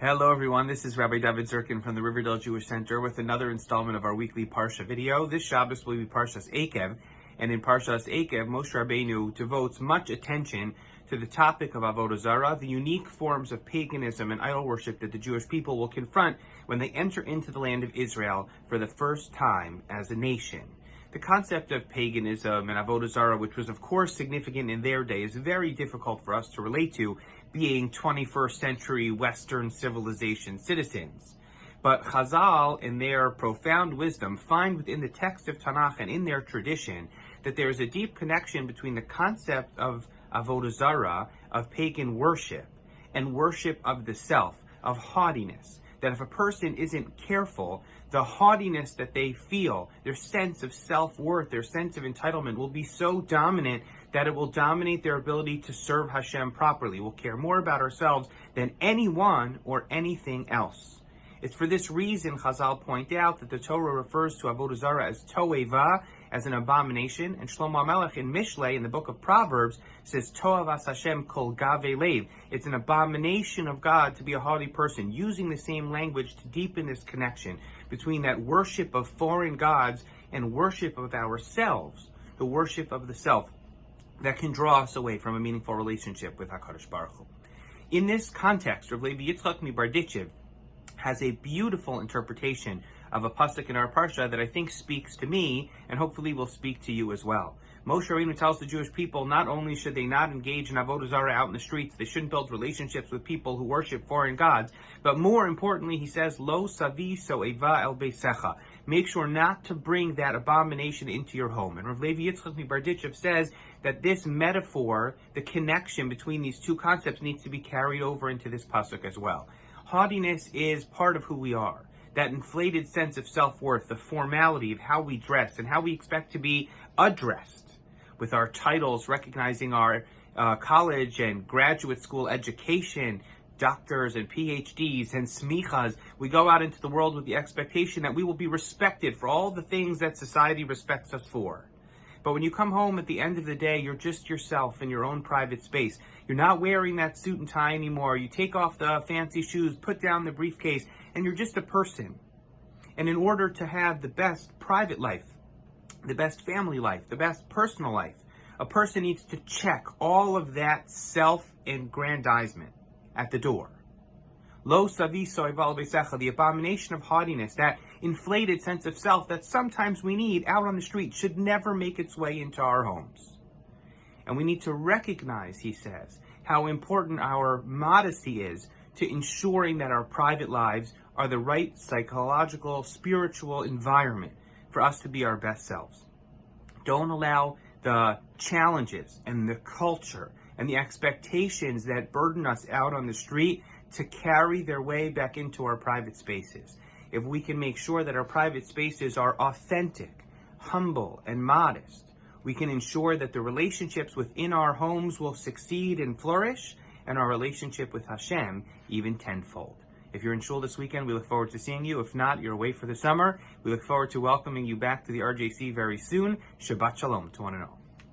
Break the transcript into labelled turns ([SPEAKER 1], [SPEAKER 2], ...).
[SPEAKER 1] Hello everyone, this is Rabbi David Zirkin from the Riverdale Jewish Center with another installment of our weekly Parsha video. This Shabbos will be Parshat Eikev, and in Parshat Eikev, Moshe Rabbeinu devotes much attention to the topic of Avodah Zarah, the unique forms of paganism and idol worship that the Jewish people will confront when they enter into the land of Israel for the first time as a nation. The concept of paganism and Avodah Zarah, which was of course significant in their day, is very difficult for us to relate to, being 21st century Western civilization citizens. But Chazal, in their profound wisdom, find within the text of Tanakh and in their tradition that there is a deep connection between the concept of Avodah Zarah, of pagan worship, and worship of the self, of haughtiness. That if a person isn't careful, the haughtiness that they feel, their sense of self-worth, their sense of entitlement will be so dominant that it will dominate their ability to serve Hashem properly. We'll care more about ourselves than anyone or anything else. It's for this reason Chazal point out that the Torah refers to Avodah Zarah as toeva, as an abomination, and Shlomo HaMelech in Mishlei, in the book of Proverbs, says toavas Hashem kol gavei lev. It's an abomination of God to be a haughty person, using the same language to deepen this connection between that worship of foreign gods and worship of ourselves, the worship of the self, that can draw us away from a meaningful relationship with HaKadosh Baruch Hu. In this context, Rav Levi Yitzchak Mibarditchev has a beautiful interpretation of a pasuk in our parsha that I think speaks to me and hopefully will speak to you as well. Moshe Rabbeinu tells the Jewish people not only should they not engage in Avodah Zarah out in the streets, they shouldn't build relationships with people who worship foreign gods, but more importantly, he says, Lo savi so'eva el beisecha. Make sure not to bring that abomination into your home. And Rav Levi Yitzchak Mibarditchev says that this metaphor, the connection between these two concepts, needs to be carried over into this pasuk as well. Haughtiness is part of who we are. That inflated sense of self-worth, the formality of how we dress and how we expect to be addressed, with our titles recognizing our college and graduate school education, doctors and PhDs and smichas. We go out into the world with the expectation that we will be respected for all the things that society respects us for. But when you come home at the end of the day, you're just yourself in your own private space. You're not wearing that suit and tie anymore. You take off the fancy shoes, put down the briefcase, and you're just a person. And in order to have the best private life, the best family life, the best personal life, a person needs to check all of that self-aggrandizement at the door. Lo savi so'eval beisecha, the abomination of haughtiness, that inflated sense of self that sometimes we need out on the street, should never make its way into our homes. And we need to recognize, he says, how important our modesty is to ensuring that our private lives are the right psychological, spiritual environment for us to be our best selves. Don't allow the challenges and the culture and the expectations that burden us out on the street to carry their way back into our private spaces. If we can make sure that our private spaces are authentic, humble, and modest, we can ensure that the relationships within our homes will succeed and flourish, and our relationship with Hashem even tenfold. If you're in shul this weekend, we look forward to seeing you. If not, you're away for the summer. We look forward to welcoming you back to the RJC very soon. Shabbat Shalom to one and all.